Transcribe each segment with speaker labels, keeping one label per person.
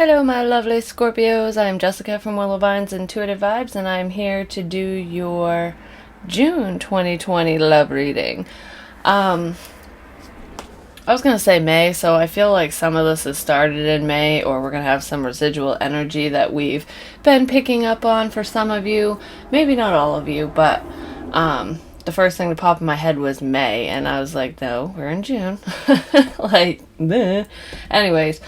Speaker 1: Hello, my lovely Scorpios. I'm Jessica from Willow Vine's Intuitive Vibes, and I'm here to do your June 2020 love reading. I was going to say May, so I feel like some of this has started in May, or we're going to have some residual energy that we've been picking up on for some of you. Maybe not all of you, but the first thing to pop in my head was May, and I was like, no, we're in June. Like, bleh. Anyways,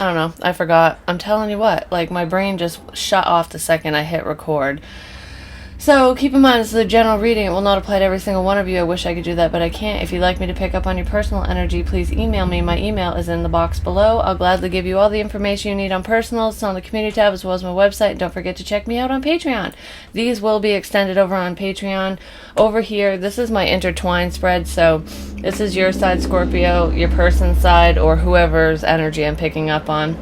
Speaker 1: I don't know. I forgot. I'm telling you what. Like, my brain just shut off the second I hit record. So, keep in mind, this is a general reading. It will not apply to every single one of you. I wish I could do that, but I can't. If you'd like me to pick up on your personal energy, please email me. My email is in the box below. I'll gladly give you all the information you need on personals. It's on the community tab as well as my website. And don't forget to check me out on Patreon. These will be extended over on Patreon. Over here, this is my intertwined spread. So, this is your side, Scorpio, your person's side, or whoever's energy I'm picking up on.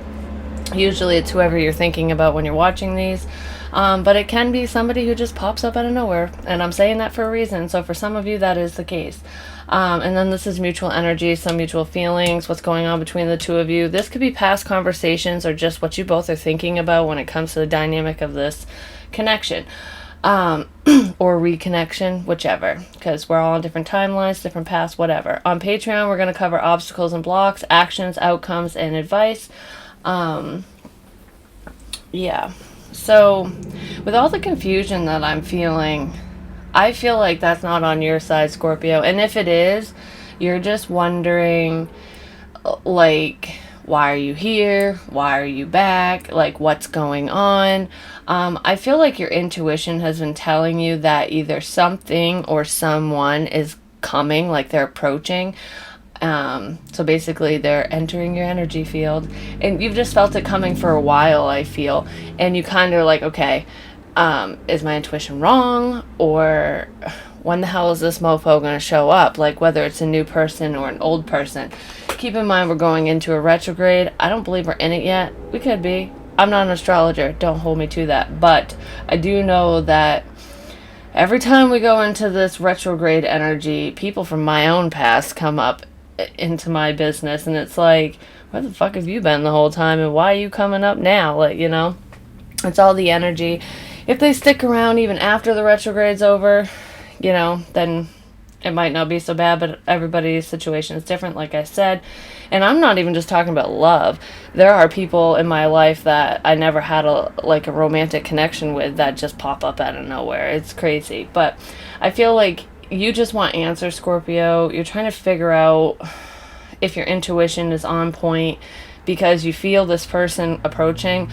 Speaker 1: Usually it's whoever you're thinking about when you're watching these. But it can be somebody who just pops up out of nowhere. And I'm saying that for a reason. So for some of you, that is the case. And then this is mutual energy, some mutual feelings, what's going on between the two of you. This could be past conversations or just what you both are thinking about when it comes to the dynamic of this connection. Or reconnection, whichever. Because we're all on different timelines, different paths, whatever. On Patreon, we're going to cover obstacles and blocks, actions, outcomes, and advice. Yeah. So, with all the confusion that I'm feeling, I feel like that's not on your side, Scorpio. And if it is, you're just wondering, like, why are you here? Why are you back? Like, what's going on? I feel like your intuition has been telling you that either something or someone is coming, like they're approaching. So basically they're entering your energy field, and you've just felt it coming for a while, I feel, and you kind of like, okay, is my intuition wrong, or when the hell is this mofo going to show up, like whether it's a new person or an old person. Keep in mind we're going into a retrograde. I don't believe we're in it yet. We could be. I'm not an astrologer, don't hold me to that, but I do know that every time we go into this retrograde energy, people from my own past come up into my business, and it's like, where the fuck have you been the whole time, and why are you coming up now? Like, you know, it's all the energy. If they stick around even after the retrograde's over, you know, then it might not be so bad, but everybody's situation is different, like I said. And I'm not even just talking about love. There are people in my life that I never had a romantic connection with that just pop up out of nowhere. It's crazy. But I feel like you just want answers, Scorpio. You're trying to figure out if your intuition is on point because you feel this person approaching,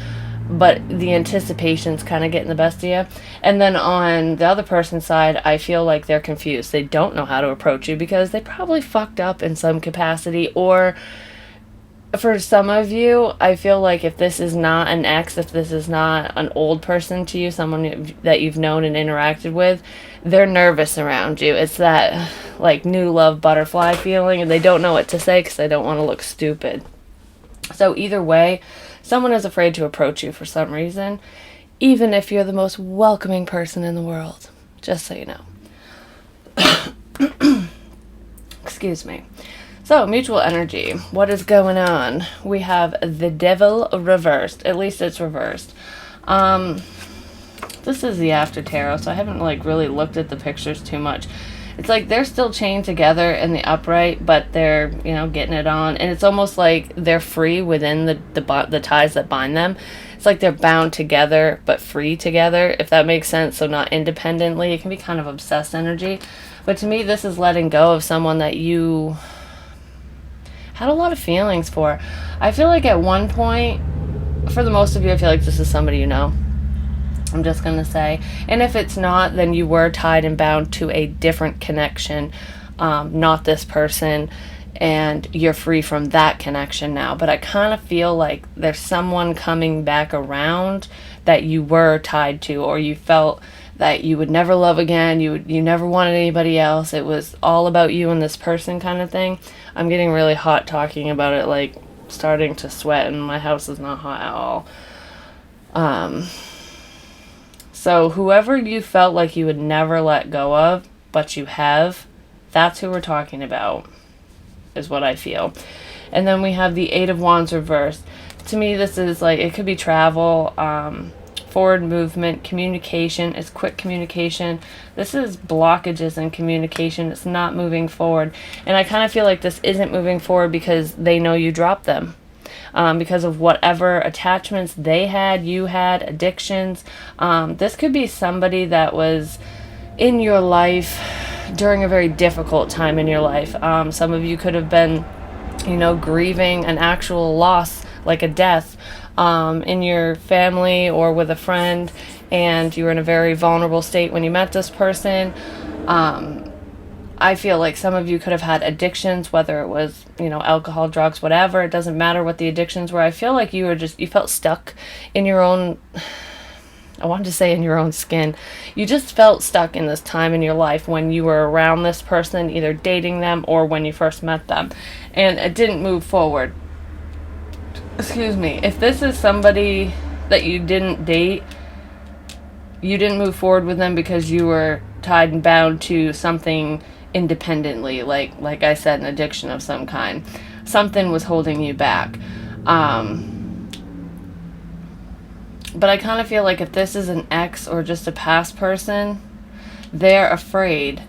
Speaker 1: but the anticipation's kind of getting the best of you. And then on the other person's side, I feel like they're confused. They don't know how to approach you because they probably fucked up in some capacity. Or for some of you, I feel like if this is not an ex, if this is not an old person to you, someone that you've known and interacted with, they're nervous around you. It's that like new love butterfly feeling, and they don't know what to say because they don't want to look stupid. So either way, someone is afraid to approach you for some reason, even if you're the most welcoming person in the world. Just so you know. Excuse me. So, mutual energy. What is going on? We have the Devil reversed. At least it's reversed. This is the after tarot, so I haven't like really looked at the pictures too much. It's like they're still chained together in the upright, but they're, you know, getting it on. And it's almost like they're free within the ties that bind them. It's like they're bound together, but free together, if that makes sense. So not independently. It can be kind of obsessed energy. But to me, this is letting go of someone that you had a lot of feelings for. I feel like at one point, for the most of you, I feel like this is somebody you know. I'm just going to say. And if it's not, then you were tied and bound to a different connection, not this person, and you're free from that connection now. But I kind of feel like there's someone coming back around that you were tied to, or you felt that you would never love again, you never wanted anybody else, it was all about you and this person kind of thing. I'm getting really hot talking about it, like starting to sweat, and my house is not hot at all. So whoever you felt like you would never let go of, but you have, that's who we're talking about, is what I feel. And then we have the Eight of Wands reversed. To me, this is like, it could be travel, forward movement, communication. It's quick communication. This is blockages in communication. It's not moving forward. And I kind of feel like this isn't moving forward because they know you dropped them. Because of whatever attachments they had, you had, addictions. This could be somebody that was in your life during a very difficult time in your life. Some of you could have been, grieving an actual loss, like a death, in your family or with a friend, and you were in a very vulnerable state when you met this person. I feel like some of you could have had addictions, whether it was, alcohol, drugs, whatever. It doesn't matter what the addictions were. I feel like you felt stuck in your own, I wanted to say in your own skin. You just felt stuck in this time in your life when you were around this person, either dating them or when you first met them. And it didn't move forward. Excuse me. If this is somebody that you didn't date, you didn't move forward with them because you were tied and bound to something independently, like I said, an addiction of some kind. Something was holding you back. But I kind of feel like if this is an ex or just a past person, they're afraid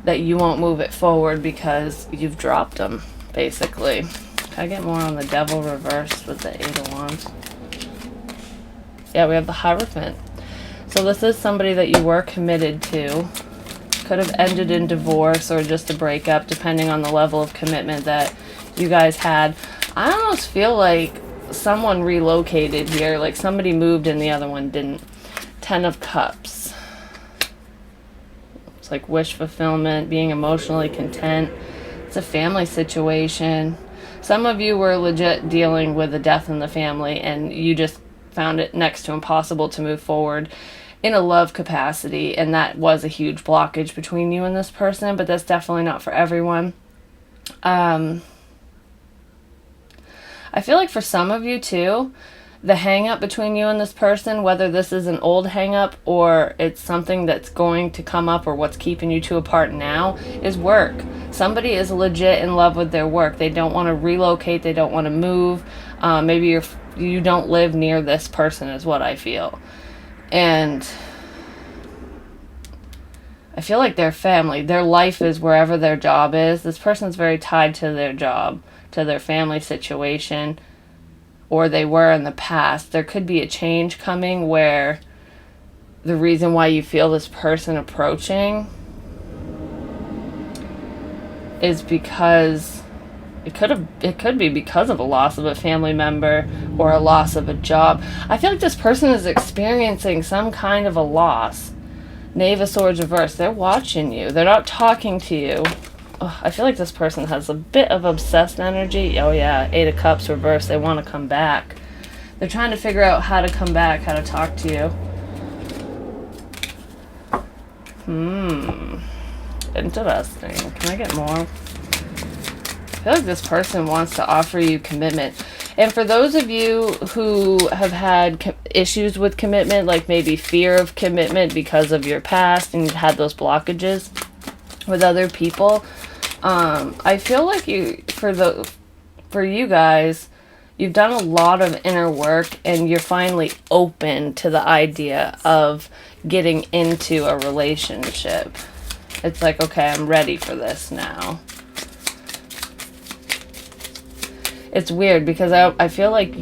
Speaker 1: that you won't move it forward because you've dropped them, basically. Can I get more on the Devil reversed with the Eight of Wands? Yeah, we have the Hierophant. So this is somebody that you were committed to. Could have ended in divorce or just a breakup, depending on the level of commitment that you guys had. I almost feel like someone relocated here, like somebody moved and the other one didn't. Ten of Cups. It's like wish fulfillment, being emotionally content. It's a family situation. Some of you were legit dealing with a death in the family and you just found it next to impossible to move forward in a love capacity, and that was a huge blockage between you and this person, but that's definitely not for everyone. I feel like for some of you too, the hang up between you and this person, whether this is an old hang up or it's something that's going to come up or what's keeping you two apart now, is work. Somebody is legit in love with their work. They don't want to relocate. They don't want to move. Maybe you don't live near this person is what I feel. And I feel like their family, their life is wherever their job is. This person's very tied to their job, to their family situation, or they were in the past. There could be a change coming where the reason why you feel this person approaching is because it could be because of a loss of a family member or a loss of a job. I feel like this person is experiencing some kind of a loss. Knave of Swords reversed. They're watching you. They're not talking to you. Oh, I feel like this person has a bit of obsessed energy. Oh yeah, Eight of Cups reversed. They want to come back. They're trying to figure out how to come back, how to talk to you. Interesting. Can I get more? I feel like this person wants to offer you commitment. And for those of you who have had issues with commitment, like maybe fear of commitment because of your past and you've had those blockages with other people, I feel like for you guys, you've done a lot of inner work and you're finally open to the idea of getting into a relationship. It's like, okay, I'm ready for this now. It's weird because I feel like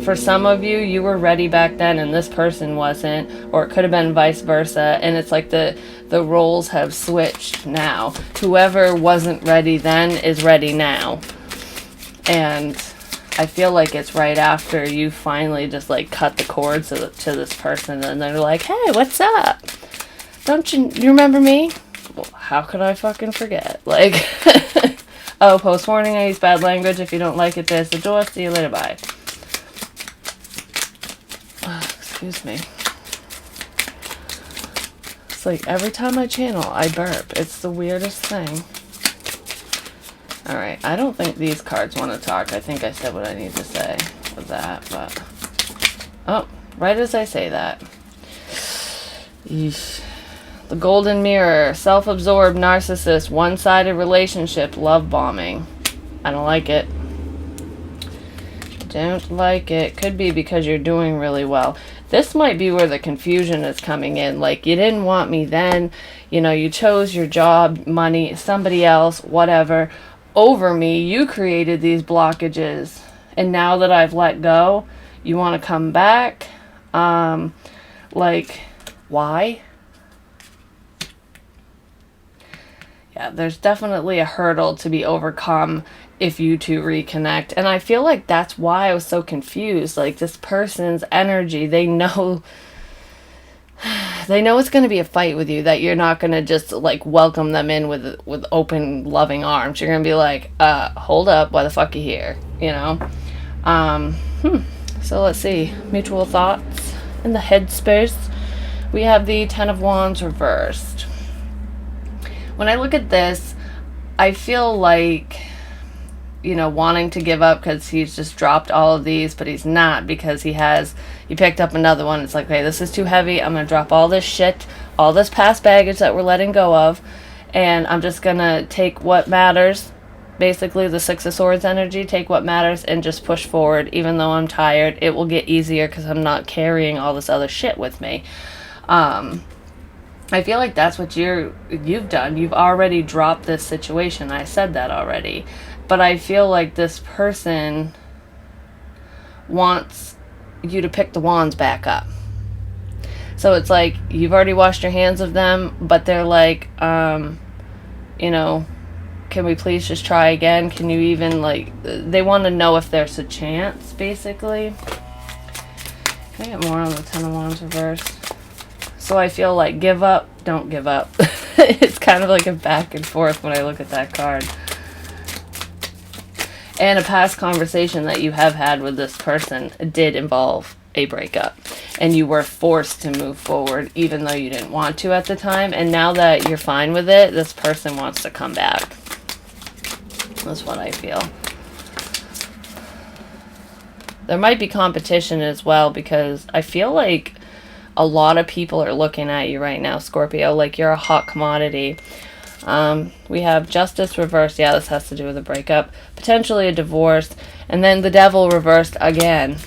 Speaker 1: for some of you, you were ready back then and this person wasn't, or it could have been vice versa. And it's like the roles have switched now. Whoever wasn't ready then is ready now. And I feel like it's right after you finally just like cut the cords to this person and they're like, hey, what's up? Don't you remember me? Well, how could I fucking forget? Like... Oh, post warning, I use bad language. If you don't like it, there's the door. See you later, bye. Excuse me. It's like every time I channel, I burp. It's the weirdest thing. Alright, I don't think these cards want to talk. I think I said what I need to say with that, but... Oh, right as I say that. Yeesh. The Golden Mirror, self-absorbed narcissist, one-sided relationship, love bombing. I don't like it. Don't like it. Could be because you're doing really well. This might be where the confusion is coming in. Like, you didn't want me then. You know, you chose your job, money, somebody else, whatever, over me. You created these blockages. And now that I've let go, you want to come back? Like, why? Yeah, there's definitely a hurdle to be overcome if you two reconnect. And I feel like that's why I was so confused. Like, this person's energy, they know it's going to be a fight with you, that you're not going to just like welcome them in with open loving arms. You're going to be like, hold up, why the fuck are you here? You know? So let's see. Mutual thoughts in the headspace. We have the Ten of Wands reversed. When I look at this, I feel like, you know, wanting to give up because he's just dropped all of these, but he's not, because he picked up another one. It's like, okay, this is too heavy. I'm going to drop all this shit, all this past baggage that we're letting go of, and I'm just going to take what matters. Basically, the Six of Swords energy, take what matters and just push forward. Even though I'm tired, it will get easier because I'm not carrying all this other shit with me. I feel like that's what you've done. You've already dropped this situation. I said that already. But I feel like this person wants you to pick the wands back up. So it's like you've already washed your hands of them, but they're like, you know, can we please just try again? Can you even, like, they want to know if there's a chance, basically. Can I get more on the Ten of Wands reversed? So I feel like give up, don't give up. It's kind of like a back and forth when I look at that card. And a past conversation that you have had with this person did involve a breakup. And you were forced to move forward even though you didn't want to at the time. And now that you're fine with it, this person wants to come back. That's what I feel. There might be competition as well, because I feel like a lot of people are looking at you right now, Scorpio, like you're a hot commodity. We have Justice reversed. Yeah, this has to do with a breakup. Potentially a divorce. And then the Devil reversed again.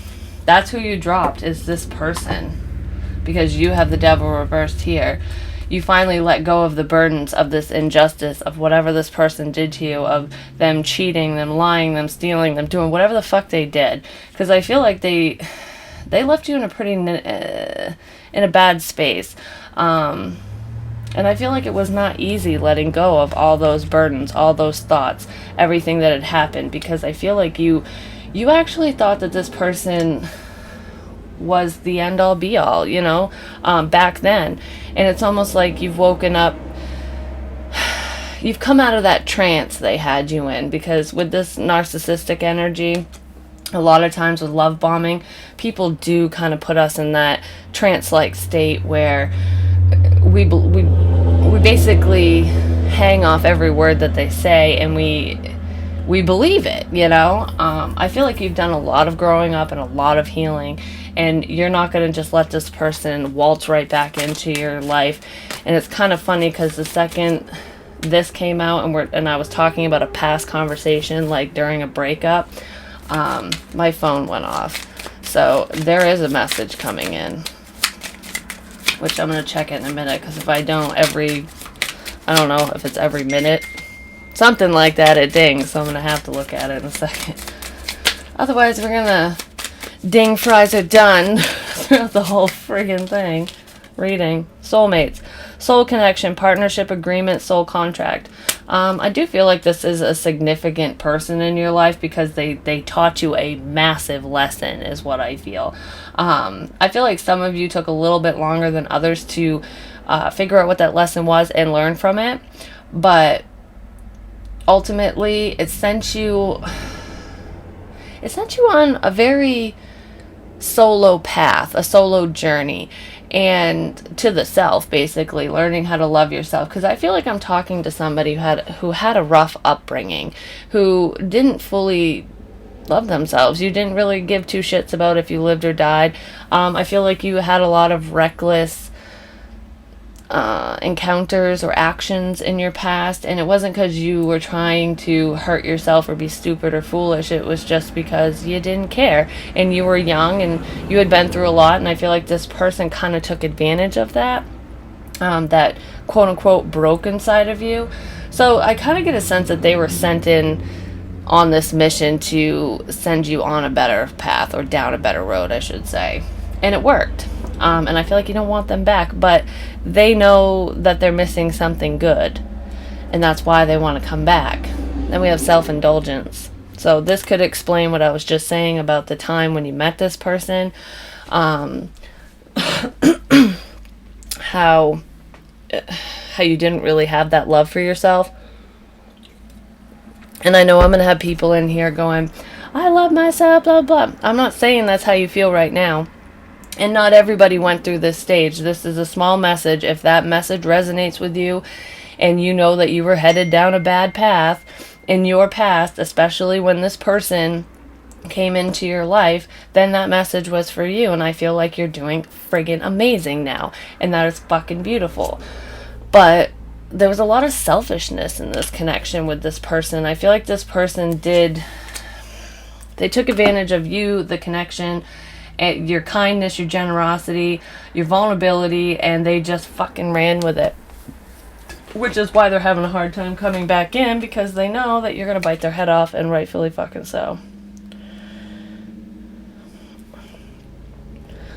Speaker 1: That's who you dropped, is this person. Because you have the Devil reversed here. You finally let go of the burdens of this injustice, of whatever this person did to you, of them cheating, them lying, them stealing, them doing whatever the fuck they did. Because I feel like they left you in a pretty in a bad space. And I feel like it was not easy letting go of all those burdens, all those thoughts, everything that had happened, because I feel like you actually thought that this person was the end all be all, you know, back then. And it's almost like you've woken up, you've come out of that trance they had you in, because with this narcissistic energy, a lot of times with love bombing, people do kind of put us in that trance-like state where we basically hang off every word that they say, and we believe it, you know. I feel like you've done a lot of growing up and a lot of healing, and you're not going to just let this person waltz right back into your life. And it's kind of funny because the second this came out and I was talking about a past conversation, like during a breakup, my phone went off. So there is a message coming in, which I'm going to check it in a minute, because if I don't, I don't know if it's every minute, something like that, it dings. So I'm going to have to look at it in a second. Otherwise, we're going to ding fries are done throughout the whole friggin' thing. Reading. Soulmates. Soul connection, partnership agreement, soul contract. I do feel like this is a significant person in your life, because they taught you a massive lesson, is what I feel. I feel like some of you took a little bit longer than others to figure out what that lesson was and learn from it. But ultimately, it sent you on a very solo path, a solo journey, and to the self, basically learning how to love yourself. Because I feel like I'm talking to somebody who had a rough upbringing, who didn't fully love themselves. You didn't really give two shits about if you lived or died. I feel like you had a lot of reckless encounters or actions in your past, and it wasn't because you were trying to hurt yourself or be stupid or foolish. It was just because you didn't care and you were young and you had been through a lot, and I feel like this person kind of took advantage of that, that quote unquote broken side of you. So I kind of get a sense that they were sent in on this mission to send you on a better path, or down a better road, I should say. And it worked. And I feel like you don't want them back, but they know that they're missing something good, and that's why they want to come back. Then we have self-indulgence. So this could explain what I was just saying about the time when you met this person, how you didn't really have that love for yourself. And I know I'm going to have people in here going, I love myself, blah, blah. I'm not saying that's how you feel right now. And not everybody went through this stage. This is a small message. If that message resonates with you and you know that you were headed down a bad path in your past, especially when this person came into your life, then that message was for you. And I feel like you're doing friggin' amazing now. And that is fucking beautiful. But there was a lot of selfishness in this connection with this person. I feel like this person they took advantage of you, the connection, your kindness, your generosity, your vulnerability, and they just fucking ran with it. Which is why they're having a hard time coming back in, because they know that you're going to bite their head off, and rightfully fucking so.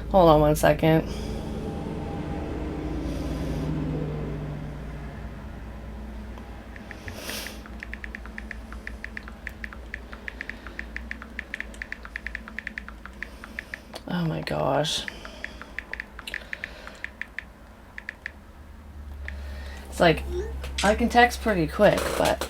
Speaker 1: Hold on one second. Oh my gosh. It's like, I can text pretty quick, but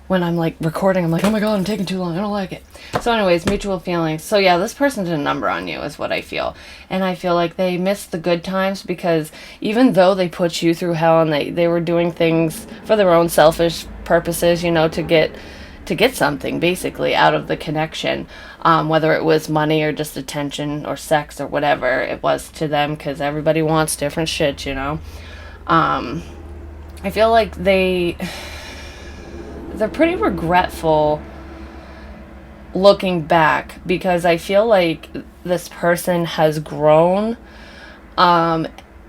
Speaker 1: when I'm like recording, I'm like, oh my god, I'm taking too long, I don't like it. So anyways, mutual feelings. So yeah, this person did a number on you is what I feel. And I feel like they missed the good times, because even though they put you through hell and they were doing things for their own selfish purposes, to get something basically out of the connection, whether it was money or just attention or sex or whatever it was to them, because everybody wants different shit. I feel like they're pretty regretful looking back, because I feel like this person has grown,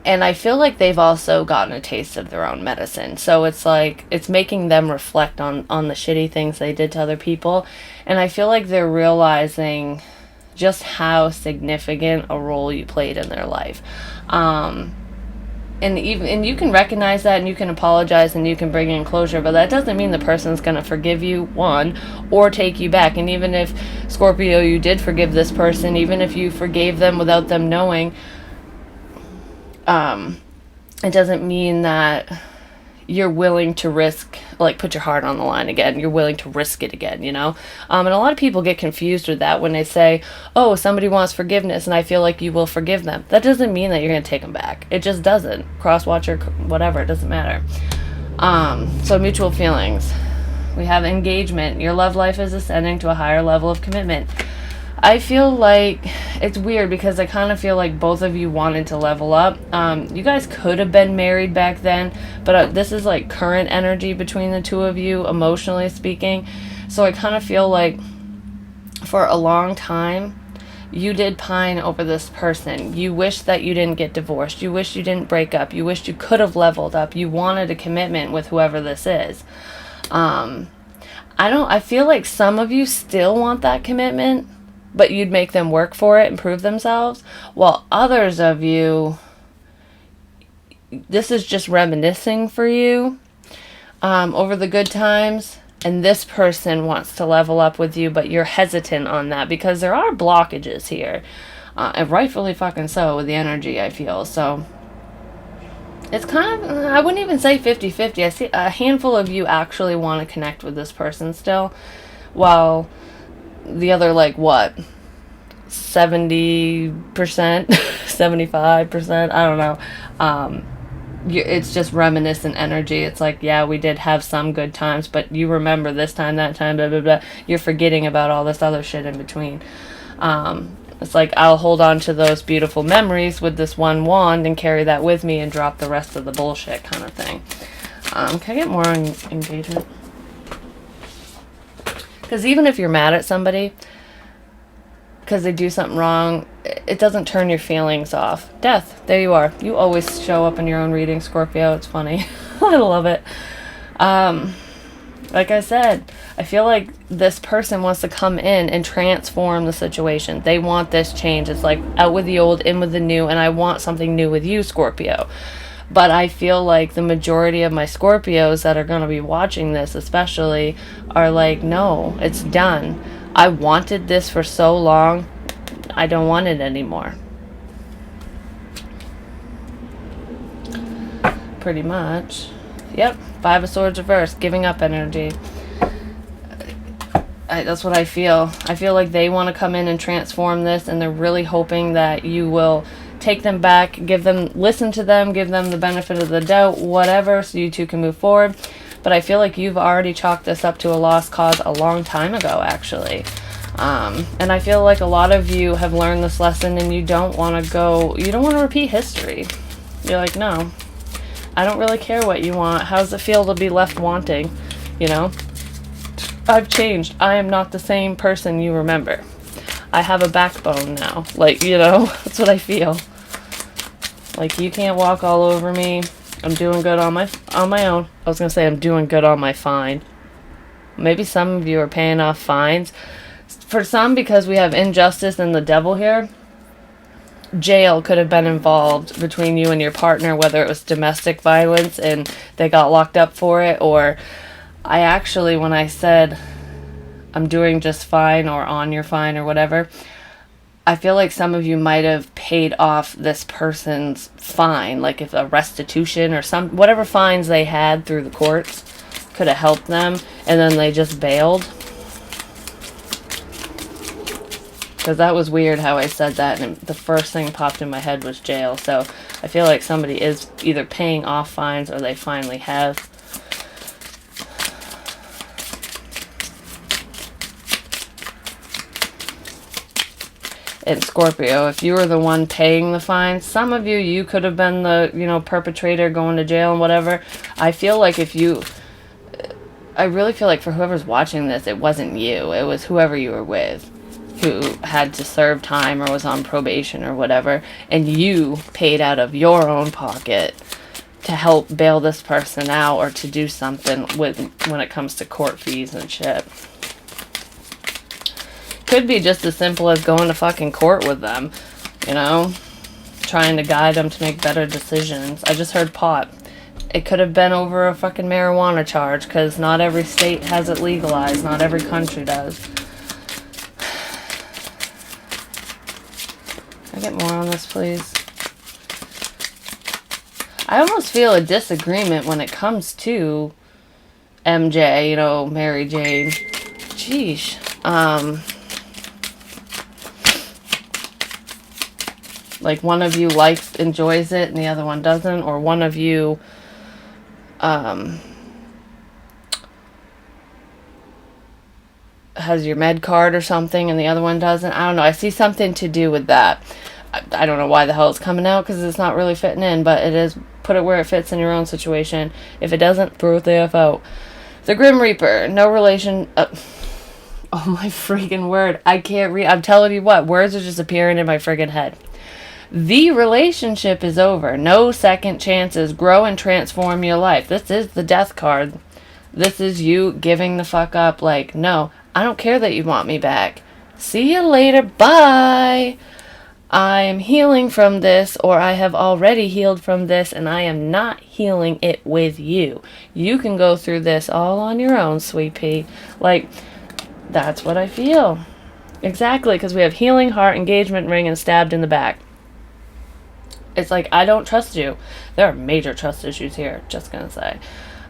Speaker 1: and I feel like they've also gotten a taste of their own medicine. So it's like, it's making them reflect on the shitty things they did to other people. And I feel like they're realizing just how significant a role you played in their life. And you can recognize that, and you can apologize, and you can bring in closure, but that doesn't mean the person's going to forgive you, one, or take you back. And even if, Scorpio, you did forgive this person, even if you forgave them without them knowing, it doesn't mean that you're willing to risk, like, put your heart on the line again. You're willing to risk it again, And a lot of people get confused with that when they say, oh, somebody wants forgiveness and I feel like you will forgive them. That doesn't mean that you're going to take them back. It just doesn't. Crosswatch or whatever, it doesn't matter. So mutual feelings. We have engagement. Your love life is ascending to a higher level of commitment. I feel like it's weird, because I kind of feel like both of you wanted to level up. You guys could have been married back then, but this is like current energy between the two of you, emotionally speaking. So I kind of feel like for a long time, you did pine over this person. You wish that you didn't get divorced. You wish you didn't break up. You wished you could have leveled up. You wanted a commitment with whoever this is. I feel like some of you still want that commitment, but you'd make them work for it and prove themselves, while others of you, this is just reminiscing for you over the good times, and this person wants to level up with you, but you're hesitant on that because there are blockages here, and rightfully fucking so with the energy, I feel. So it's kind of, I wouldn't even say 50-50. I see a handful of you actually want to connect with this person still, while the other, like, what, 70%, 75%, I don't know. It's just reminiscent energy. It's like, yeah, we did have some good times, but you remember this time, that time, blah, blah, blah. You're forgetting about all this other shit in between. It's like I'll hold on to those beautiful memories with this one wand and carry that with me and drop the rest of the bullshit kind of thing. Can I get more on engagement? Because even if you're mad at somebody because they do something wrong, it doesn't turn your feelings off. Death, there you are. You always show up in your own reading, Scorpio. It's funny. I love it. Like I said, I feel like this person wants to come in and transform the situation. They want this change. It's like out with the old, in with the new, and I want something new with you, Scorpio. But I feel like the majority of my Scorpios that are going to be watching this especially are like, no, it's done. I wanted this for so long. I don't want it anymore. Pretty much. Yep. 5 of Swords reverse. Giving up energy. That's what I feel. I feel like they want to come in and transform this, and they're really hoping that you will take them back, listen to them, give them the benefit of the doubt, whatever, so you two can move forward. But I feel like you've already chalked this up to a lost cause a long time ago, actually. And I feel like a lot of you have learned this lesson, and you don't want to repeat history. You're like, no, I don't really care what you want. How does it feel to be left wanting? You know? I've changed. I am not the same person you remember. I have a backbone now. Like, you know, that's what I feel. Like, you can't walk all over me. I'm doing good on my own. I was going to say I'm doing good on my fine. Maybe some of you are paying off fines. For some, because we have injustice and the devil here, jail could have been involved between you and your partner, whether it was domestic violence and they got locked up for it, or I actually, when I said I'm doing just fine or on your fine or whatever, I feel like some of you might have paid off this person's fine, like if a restitution or whatever fines they had through the courts could have helped them, and then they just bailed. Because that was weird how I said that, and the first thing popped in my head was jail. So I feel like somebody is either paying off fines or they finally have. And Scorpio, if you were the one paying the fines, some of you could have been the, perpetrator going to jail and whatever. I really feel like for whoever's watching this, it wasn't you. It was whoever you were with who had to serve time or was on probation or whatever. And you paid out of your own pocket to help bail this person out or to do something when it comes to court fees and shit. Could be just as simple as going to fucking court with them, trying to guide them to make better decisions. I just heard pot. It could have been over a fucking marijuana charge, because not every state has it legalized. Not every country does. Can I get more on this, please? I almost feel a disagreement when it comes to MJ, Mary Jane. Sheesh. Like one of you enjoys it and the other one doesn't, or one of you has your med card or something and the other one doesn't. I don't know. I see something to do with that. I don't know why the hell it's coming out, because it's not really fitting in, but it is. Put it where it fits in your own situation. If it doesn't, throw it the F out. The Grim Reaper, no relation. Oh my freaking word. I can't read. I'm telling you what, words are just appearing in my friggin' head. The relationship is over. No second chances. Grow and transform your life. This is the death card. This is you giving the fuck up. Like, no, I don't care that you want me back. See you later. Bye. I'm healing from this, or I have already healed from this, and I am not healing it with you. You can go through this all on your own, sweet pea. Like, that's what I feel. Exactly, because we have healing, heart, engagement ring, and stabbed in the back. It's like, I don't trust you. There are major trust issues here, just gonna say.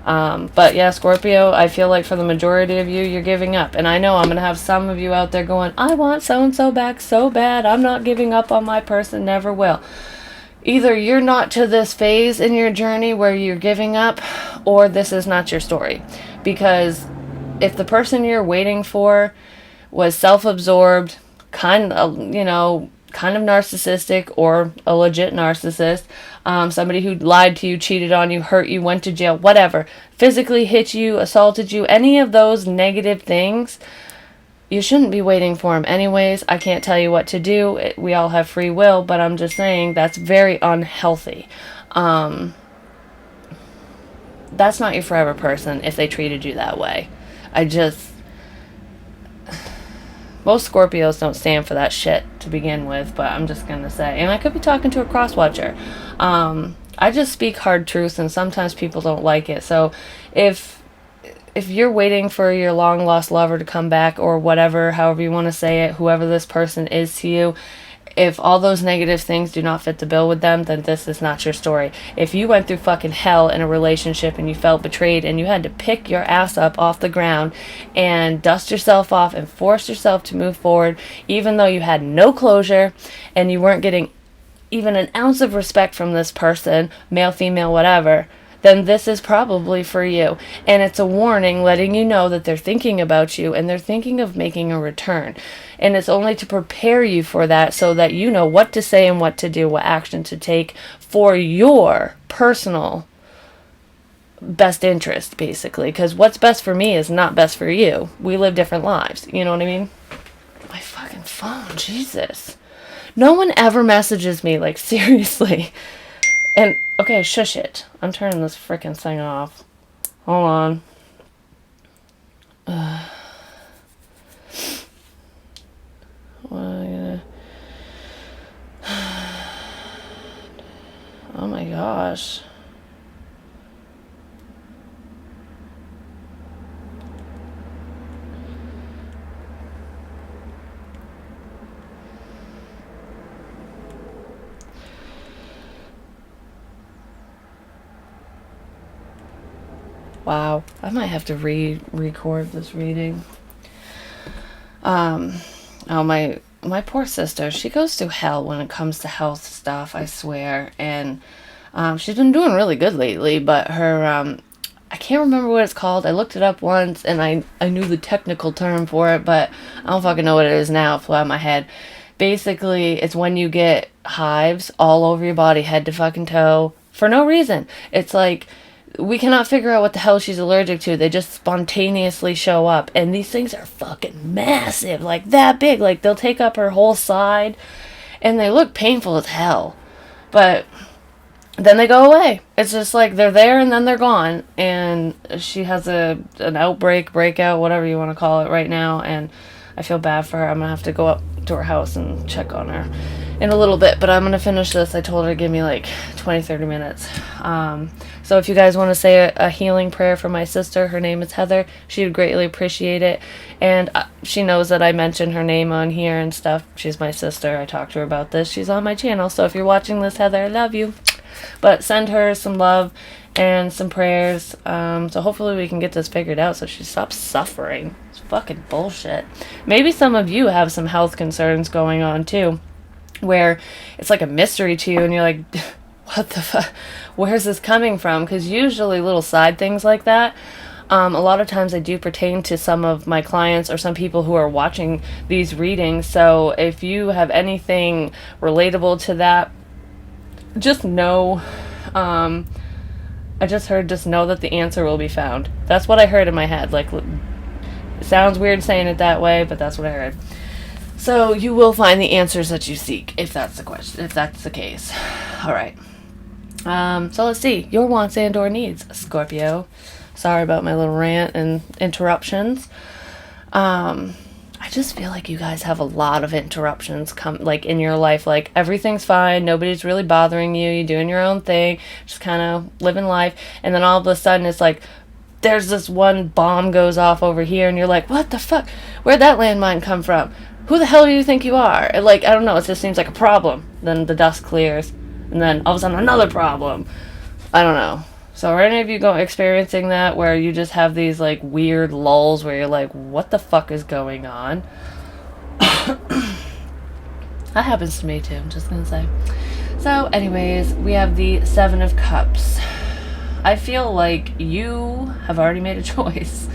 Speaker 1: But yeah, Scorpio, I feel like for the majority of you, you're giving up. And I know I'm gonna have some of you out there going, I want so-and-so back so bad. I'm not giving up on my person, never will. Either you're not to this phase in your journey where you're giving up, or this is not your story. Because if the person you're waiting for was self-absorbed, kind of, kind of narcissistic or a legit narcissist, somebody who lied to you, cheated on you, hurt you, went to jail, whatever, physically hit you, assaulted you, any of those negative things, you shouldn't be waiting for them anyways. I can't tell you what to do. We all have free will, but I'm just saying that's very unhealthy. That's not your forever person if they treated you that way. Most Scorpios don't stand for that shit to begin with, but I'm just going to say, and I could be talking to a cross-watcher. I just speak hard truth, and sometimes people don't like it. So if you're waiting for your long-lost lover to come back or whatever, however you want to say it, whoever this person is to you, if all those negative things do not fit the bill with them, then this is not your story. If you went through fucking hell in a relationship and you felt betrayed and you had to pick your ass up off the ground and dust yourself off and force yourself to move forward, even though you had no closure and you weren't getting even an ounce of respect from this person, male, female, whatever, then this is probably for you. And it's a warning letting you know that they're thinking about you and they're thinking of making a return. And it's only to prepare you for that so that you know what to say and what to do, what action to take for your personal best interest, basically. Because what's best for me is not best for you. We live different lives. You know what I mean? My fucking phone, Jesus. No one ever messages me, like, seriously. And, okay, shush it. I'm turning this freaking thing off. Hold on. Oh my gosh. Wow, I might have to re-record this reading. Oh, my poor sister, she goes through hell when it comes to health stuff, I swear. And she's been doing really good lately, but her, I can't remember what it's called. I looked it up once, and I knew the technical term for it, but I don't fucking know what it is now. It flew out of my head. Basically, it's when you get hives all over your body, head to fucking toe, for no reason. It's like, we cannot figure out what the hell she's allergic to. They just spontaneously show up. And these things are fucking massive. Like, that big. Like, they'll take up her whole side. And they look painful as hell. But then they go away. It's just like they're there and then they're gone. And she has an outbreak, breakout, whatever you want to call it right now. And I feel bad for her. I'm going to have to go up to her house and check on her in a little bit. But I'm going to finish this. I told her to give me like 20-30 minutes. So if you guys want to say a healing prayer for my sister, her name is Heather. She would greatly appreciate it. And she knows that I mention her name on here and stuff. She's my sister. I talked to her about this. She's on my channel. So if you're watching this, Heather, I love you. But send her some love and some prayers. So hopefully we can get this figured out so she stops suffering. It's fucking bullshit. Maybe some of you have some health concerns going on too, where it's like a mystery to you and you're like, what the fuck? Where's this coming from? Because usually little side things like that, a lot of times they do pertain to some of my clients or some people who are watching these readings. So if you have anything relatable to that, just know, I just heard, just know that the answer will be found. That's what I heard in my head. Like, it sounds weird saying it that way, but that's what I heard. So you will find the answers that you seek, if that's the question, if that's the case. All right. So let's see. Your wants and or needs, Scorpio. Sorry about my little rant and interruptions. I just feel like you guys have a lot of interruptions like in your life. Like, everything's fine. Nobody's really bothering you. You're doing your own thing. Just kind of living life. And then all of a sudden it's like, there's this one bomb goes off over here and you're like, what the fuck? Where'd that landmine come from? Who the hell do you think you are? And like, I don't know. It just seems like a problem. Then the dust clears. And then all of a sudden another problem. I don't know. So are any of you experiencing that where you just have these like weird lulls where you're like, what the fuck is going on? That happens to me too, I'm just gonna say. So anyways, we have the Seven of Cups. I feel like you have already made a choice.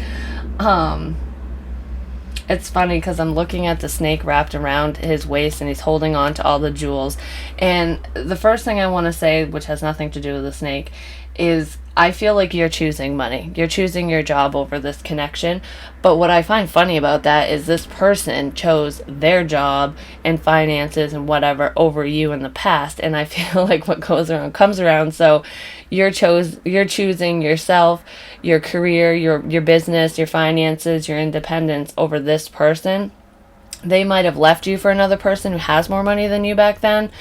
Speaker 1: It's funny because I'm looking at the snake wrapped around his waist and he's holding on to all the jewels. And the first thing I want to say, which has nothing to do with the snake, is I feel like you're choosing money. You're choosing your job over this connection. But what I find funny about that is this person chose their job and finances and whatever over you in the past. And I feel like what goes around comes around. So you're choosing yourself, your career, your business, your finances, your independence over this person. They might have left you for another person who has more money than you back then,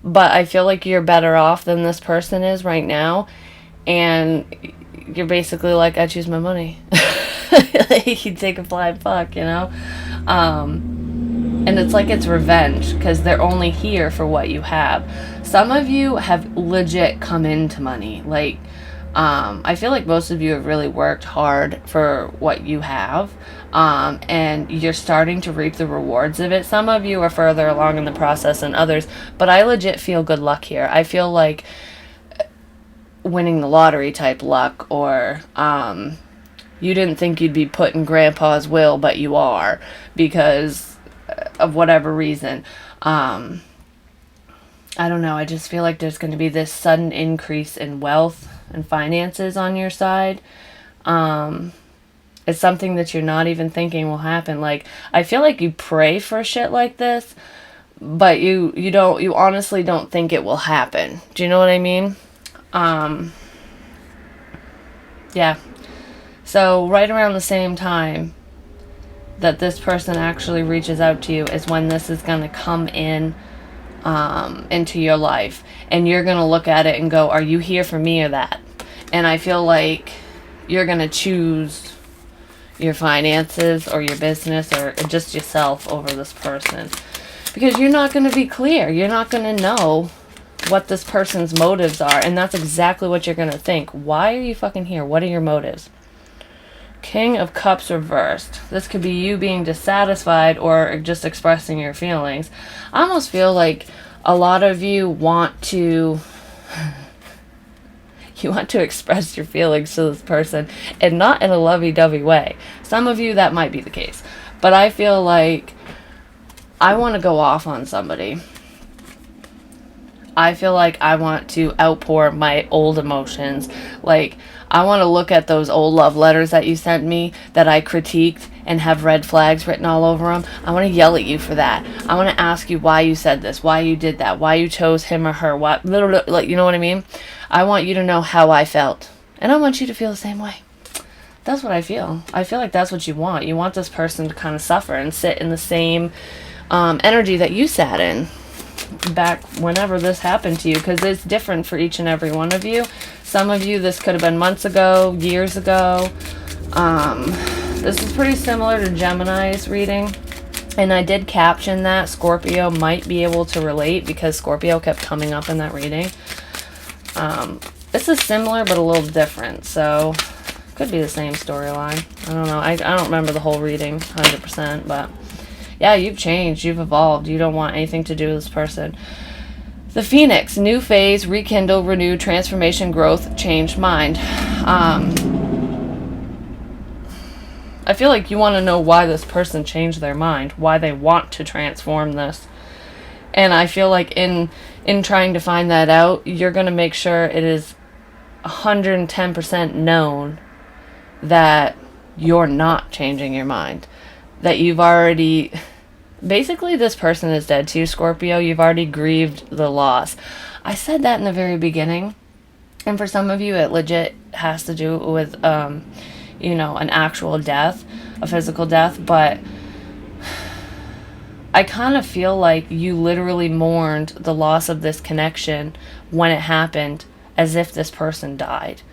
Speaker 1: but I feel like you're better off than this person is right now. And you're basically like, I choose my money. You take a flying fuck, you know? And it's like it's revenge because they're only here for what you have. Some of you have legit come into money. Like, I feel like most of you have really worked hard for what you have. And you're starting to reap the rewards of it. Some of you are further along in the process than others. But I legit feel good luck here. I feel like winning the lottery type luck, or you didn't think you'd be put in grandpa's will, but you are because of whatever reason. I don't know, I just feel like there's going to be this sudden increase in wealth and finances on your side. It's something that you're not even thinking will happen. Like, I feel like you pray for shit like this, but you honestly don't think it will happen. Do you know what I mean? Yeah. So right around the same time that this person actually reaches out to you is when this is going to come in into your life, and you're going to look at it and go, are you here for me or that? And I feel like you're going to choose your finances or your business or just yourself over this person, because you're not going to be clear. You're not going to know what this person's motives are, and that's exactly what you're going to think. Why are you fucking here? What are your motives? King of Cups reversed. This could be you being dissatisfied or just expressing your feelings. I almost feel like a lot of you want to express your feelings to this person, and not in a lovey-dovey way. Some of you, that might be the case. But I feel like I want to go off on somebody. I feel like I want to outpour my old emotions. Like, I want to look at those old love letters that you sent me that I critiqued and have red flags written all over them. I want to yell at you for that. I want to ask you why you said this, why you did that, why you chose him or her, what, literally, like, you know what I mean? I want you to know how I felt. And I want you to feel the same way. That's what I feel. I feel like that's what you want. You want this person to kind of suffer and sit in the same energy that you sat in back whenever this happened to you, because it's different for each and every one of you. Some of you, this could have been months ago, years ago. This is pretty similar to Gemini's reading, and I did caption that Scorpio might be able to relate because Scorpio kept coming up in that reading. This is similar but a little different, so could be the same storyline. I don't know. I don't remember the whole reading 100%, but yeah, you've changed, you've evolved, you don't want anything to do with this person. The Phoenix, new phase, rekindle, renew, transformation, growth, changed mind. I feel like you want to know why this person changed their mind, why they want to transform this. And I feel like in trying to find that out, you're going to make sure it is 110% known that you're not changing your mind. That you've already, basically this person is dead too, Scorpio. You've already grieved the loss. I said that in the very beginning, and for some of you it legit has to do with an actual death, a physical death, but I kind of feel like you literally mourned the loss of this connection when it happened, as if this person died.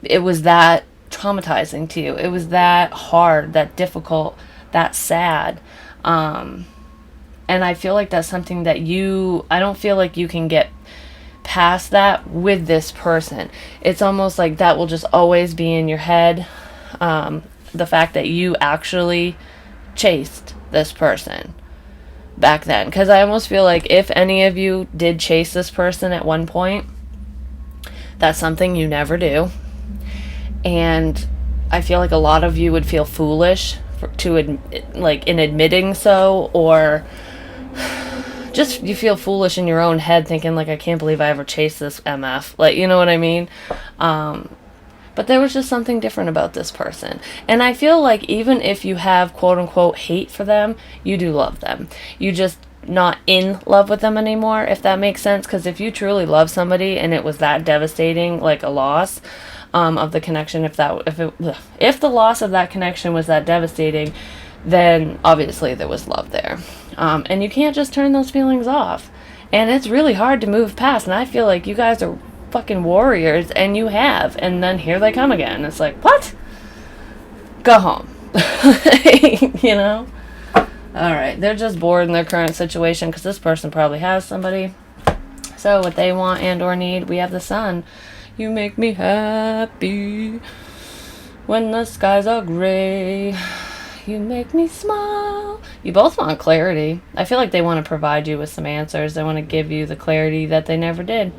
Speaker 1: It was that traumatizing to you. It was that hard, that difficult, that sad. And I feel like that's something that I don't feel like you can get past that with this person. It's almost like that will just always be in your head. The fact that you actually chased this person back then. Because I almost feel like if any of you did chase this person at one point, that's something you never do. And I feel like a lot of you would feel foolish in admitting so, or just you feel foolish in your own head thinking like, I can't believe I ever chased this MF. Like, you know what I mean? But there was just something different about this person. And I feel like even if you have quote unquote hate for them, you do love them. You just not in love with them anymore, if that makes sense. Because if you truly love somebody and it was that devastating, like a loss of the connection, if the loss of that connection was that devastating, then obviously there was love there. And you can't just turn those feelings off. And it's really hard to move past. And I feel like you guys are fucking warriors, and you have. And then here they come again. It's like, what? Go home. You know? Alright, they're just bored in their current situation because this person probably has somebody. So what they want and or need, we have the sun. You make me happy when the skies are gray. You make me smile. You both want clarity. I feel like they want to provide you with some answers. They want to give you the clarity that they never did.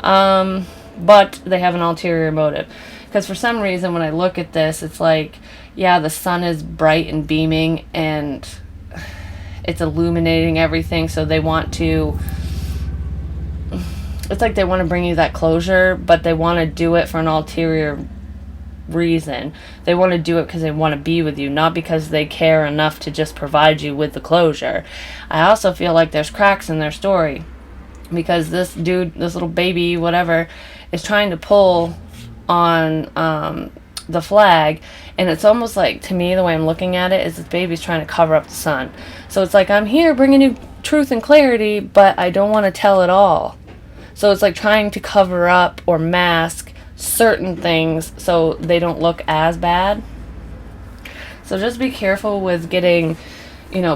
Speaker 1: But they have an ulterior motive. Because for some reason, when I look at this, it's like, yeah, the sun is bright and beaming, and it's illuminating everything, so they want to... It's like they want to bring you that closure, but they want to do it for an ulterior reason. They want to do it because they want to be with you, not because they care enough to just provide you with the closure. I also feel like there's cracks in their story. Because this dude, this little baby, whatever, is trying to pull on the flag. And it's almost like, to me, the way I'm looking at it, is this baby's trying to cover up the sun. So it's like, I'm here bringing you truth and clarity, but I don't want to tell it all. So it's like trying to cover up or mask certain things so they don't look as bad. So just be careful with getting,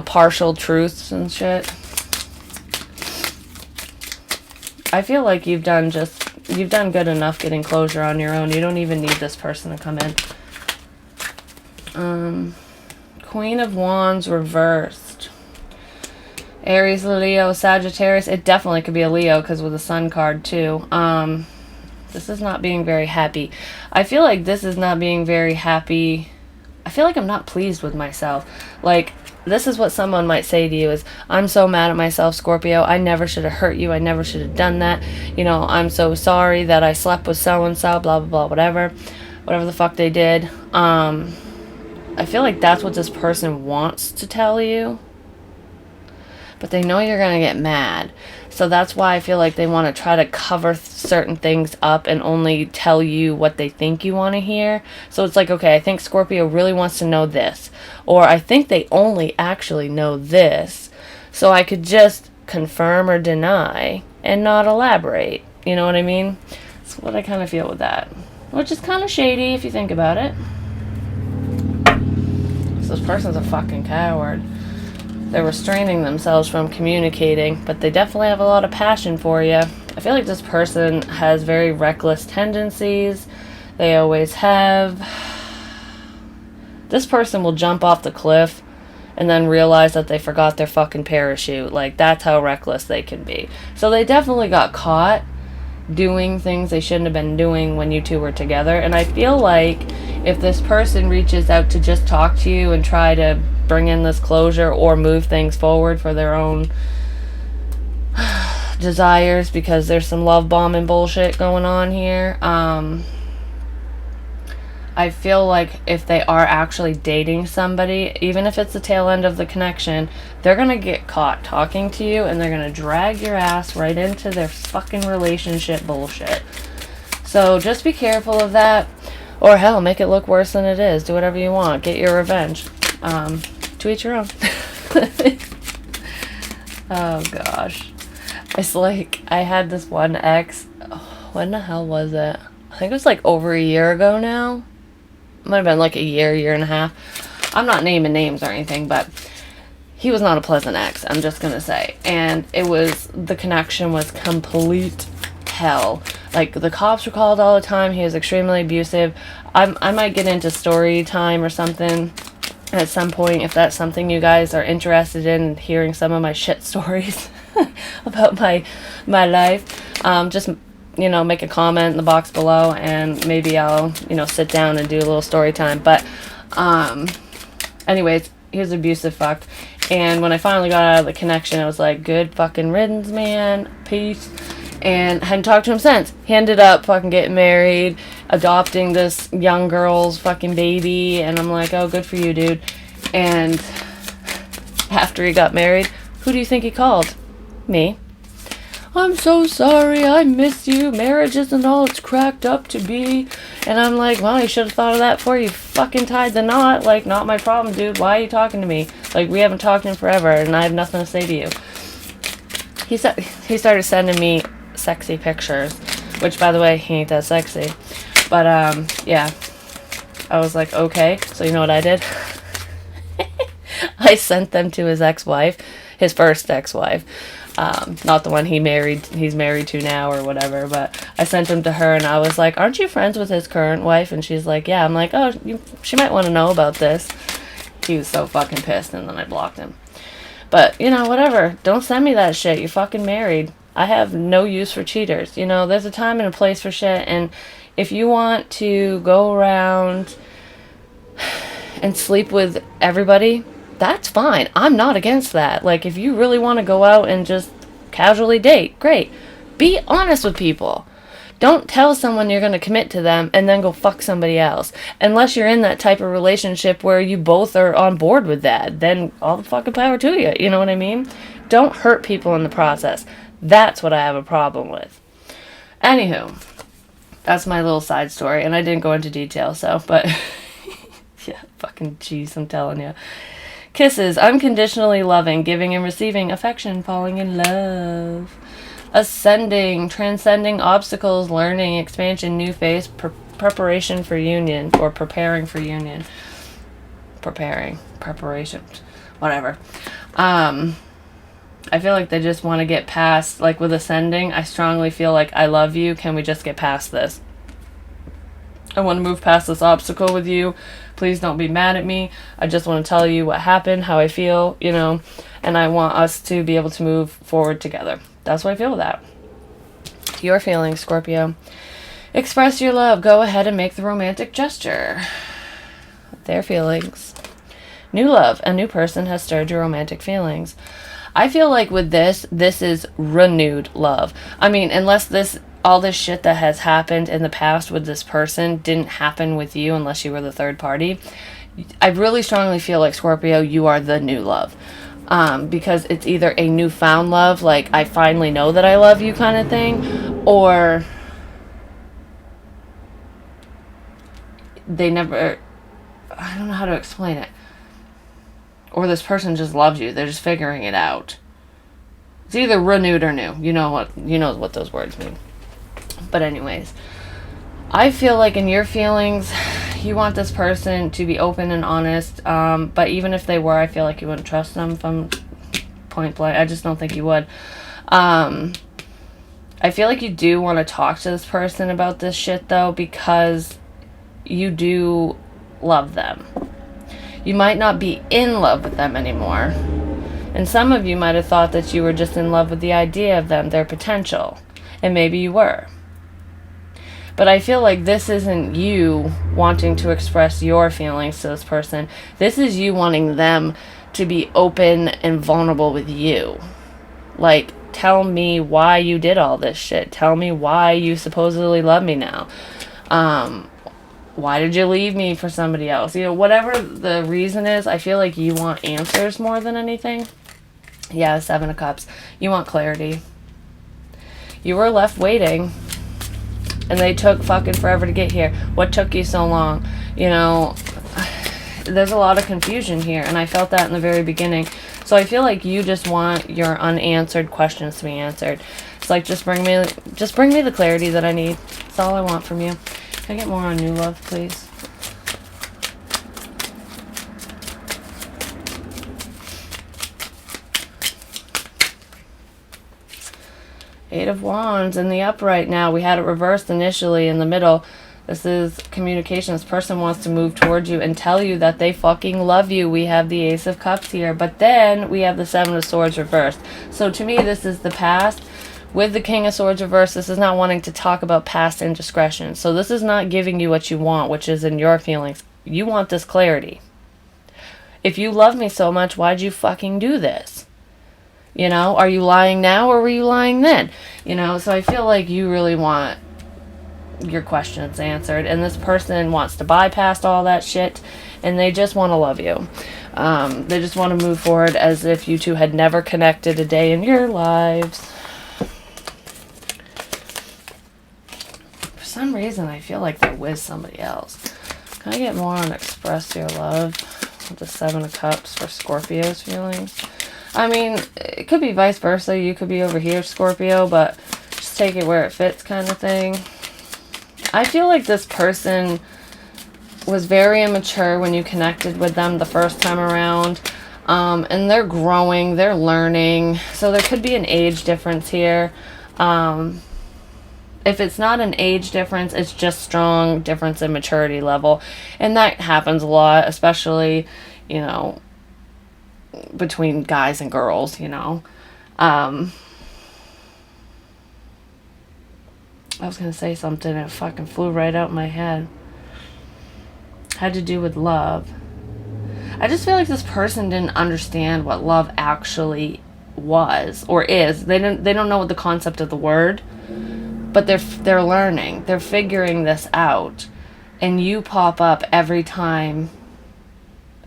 Speaker 1: partial truths and shit. I feel like you've done good enough getting closure on your own. You don't even need this person to come in. Queen of Wands reversed. Aries, Leo, Sagittarius. It definitely could be a Leo because with the Sun card too. This is not being very happy. I feel like this is not being very happy. I feel like I'm not pleased with myself. Like, this is what someone might say to you is, I'm so mad at myself, Scorpio. I never should have hurt you. I never should have done that. I'm so sorry that I slept with so-and-so, blah, blah, blah, whatever the fuck they did. I feel like that's what this person wants to tell you. But they know you're going to get mad. So that's why I feel like they want to try to cover certain things up and only tell you what they think you want to hear. So it's like, okay, I think Scorpio really wants to know this. Or I think they only actually know this. So I could just confirm or deny and not elaborate. You know what I mean? That's what I kind of feel with that. Which is kind of shady if you think about it. So this person's a fucking coward. They're restraining themselves from communicating, but they definitely have a lot of passion for you. I feel like this person has very reckless tendencies. They always have. This person will jump off the cliff and then realize that they forgot their fucking parachute. Like, that's how reckless they can be. So they definitely got caught doing things they shouldn't have been doing when you two were together. And I feel like if this person reaches out to just talk to you and try to bring in this closure or move things forward for their own desires, because there's some love bombing bullshit going on here, I feel like if they are actually dating somebody, even if it's the tail end of the connection, they're gonna get caught talking to you and they're gonna drag your ass right into their fucking relationship bullshit. So just be careful of that. Or hell, make it look worse than it is. Do whatever you want. Get your revenge. To each your own. Oh gosh. It's like, I had this one ex, when the hell was it? I think it was like over a year ago now. Might have been like a year and a half. I'm not naming names or anything, but he was not a pleasant ex, I'm just gonna say. And the connection was complete hell. Like, the cops were called all the time. He was extremely abusive. I might get into story time or something at some point, if that's something you guys are interested in, hearing some of my shit stories about my life. Just, make a comment in the box below, and maybe I'll, sit down and do a little story time. But Anyways, he was abusive fuck. And when I finally got out of the connection, I was like, good fucking riddance, man. Peace. And hadn't talked to him since. He ended up fucking getting married, adopting this young girl's fucking baby. And I'm like, oh, good for you, dude. And after he got married, who do you think he called? Me. I'm so sorry, I miss you, marriage isn't all it's cracked up to be. And I'm like, well, you should have thought of that before you fucking tied the knot. Like, not my problem, dude. Why are you talking to me? Like, we haven't talked in forever, and I have nothing to say to you. He started sending me sexy pictures, which, by the way, he ain't that sexy. But, yeah. I was like, okay. So you know what I did? I sent them to his ex-wife, his first ex-wife. Not the one he's married to now or whatever, but I sent him to her and I was like, aren't you friends with his current wife? And she's like, yeah. I'm like, oh, she might want to know about this. He was so fucking pissed, and then I blocked him. But, you know, whatever. Don't send me that shit. You're fucking married. I have no use for cheaters. You know, there's a time and a place for shit, and if you want to go around and sleep with everybody, that's fine. I'm not against that. Like, if you really want to go out and just casually date, great. Be honest with people. Don't tell someone you're going to commit to them and then go fuck somebody else. Unless you're in that type of relationship where you both are on board with that, then all the fucking power to you. You know what I mean? Don't hurt people in the process. That's what I have a problem with. Anywho, that's my little side story, and I didn't go into detail, but yeah, fucking jeez, I'm telling you. Kisses, unconditionally loving, giving and receiving affection, falling in love. Ascending, transcending obstacles, learning, expansion, new phase, preparation for union, or preparing for union. Preparation, whatever. I feel like they just want to get past, like with ascending, I strongly feel like I love you, can we just get past this? I want to move past this obstacle with you. Please don't be mad at me. I just want to tell you what happened, how I feel, you know, and I want us to be able to move forward together. That's what I feel with that. Your feelings, Scorpio. Express your love. Go ahead and make the romantic gesture. Their feelings. New love. A new person has stirred your romantic feelings. I feel like with this is renewed love. I mean, unless all this shit that has happened in the past with this person didn't happen with you unless you were the third party, I really strongly feel like, Scorpio, you are the new love. Because it's either a newfound love, like I finally know that I love you kind of thing, or they never, I don't know how to explain it. Or this person just loves you. They're just figuring it out. It's either renewed or new. You know what those words mean. But anyways, I feel like in your feelings, you want this person to be open and honest. But even if they were, I feel like you wouldn't trust them from point blank. I just don't think you would. I feel like you do want to talk to this person about this shit, though, because you do love them. You might not be in love with them anymore. And some of you might have thought that you were just in love with the idea of them, their potential. And maybe you were. But I feel like this isn't you wanting to express your feelings to this person. This is you wanting them to be open and vulnerable with you. Like, tell me why you did all this shit. Tell me why you supposedly love me now. Why did you leave me for somebody else? You know, whatever the reason is, I feel like you want answers more than anything. Yeah, 7 of Cups. You want clarity. You were left waiting. And they took fucking forever to get here. What took you so long? You know, there's a lot of confusion here. And I felt that in the very beginning. So I feel like you just want your unanswered questions to be answered. It's like, just bring me the clarity that I need. That's all I want from you. Can I get more on new love, please? Eight of Wands in the upright now. We had it reversed initially in the middle. This is communication. This person wants to move towards you and tell you that they fucking love you. We have the Ace of Cups here. But then we have the 7 of Swords reversed. So to me, this is the past. With the King of Swords reversed, this is not wanting to talk about past indiscretion. So this is not giving you what you want, which is in your feelings. You want this clarity. If you love me so much, why'd you fucking do this? You know, are you lying now or were you lying then? You know, so I feel like you really want your questions answered, and this person wants to bypass all that shit, and they just want to love you. They just want to move forward as if you two had never connected a day in your lives. For some reason, I feel like they're with somebody else. Can I get more on express your love with the 7 of Cups for Scorpio's feelings? I mean, it could be vice versa. You could be over here, Scorpio, but just take it where it fits kind of thing. I feel like this person was very immature when you connected with them the first time around. And they're growing, they're learning. So there could be an age difference here. If it's not an age difference, it's just strong difference in maturity level. And that happens a lot, especially, you know, between guys and girls, you know. I was going to say something and it fucking flew right out my head. Had to do with love. I just feel like this person didn't understand what love actually was or is. They don't know what the concept of the word, but they're learning. They're figuring this out. And you pop up every time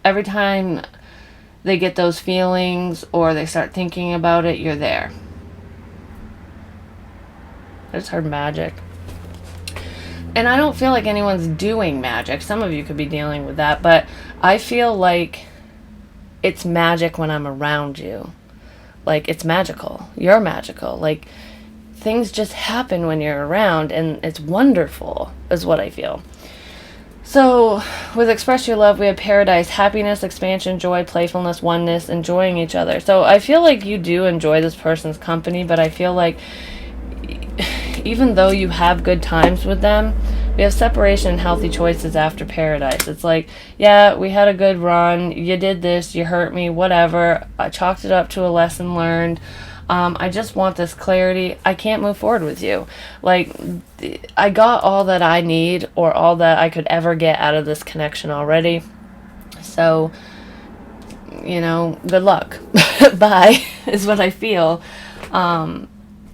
Speaker 1: they get those feelings or they start thinking about it, you're there. I just heard magic. And I don't feel like anyone's doing magic. Some of you could be dealing with that, but I feel like it's magic when I'm around you. Like, it's magical. You're magical. Like, things just happen when you're around, and it's wonderful, is what I feel. So, with Express Your Love, we have paradise, happiness, expansion, joy, playfulness, oneness, enjoying each other. So, I feel like you do enjoy this person's company, but I feel like even though you have good times with them, we have separation and healthy choices after paradise. It's like, yeah, we had a good run. You did this. You hurt me. Whatever. I chalked it up to a lesson learned. I just want this clarity. I can't move forward with you. Like, I got all that I need or all that I could ever get out of this connection already. So, you know, good luck. Bye, is what I feel.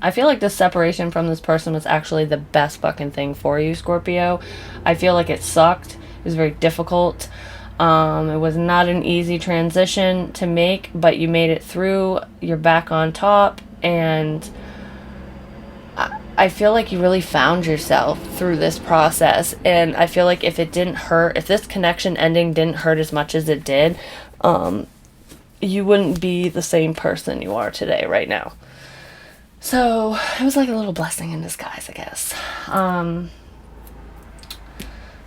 Speaker 1: I feel like this separation from this person was actually the best fucking thing for you, Scorpio. I feel like it sucked. It was very difficult. It was not an easy transition to make, but you made it through. You're back on top, and I feel like you really found yourself through this process. And I feel like if it didn't hurt, if this connection ending didn't hurt as much as it did, you wouldn't be the same person you are today, right now. So, it was like a little blessing in disguise, I guess.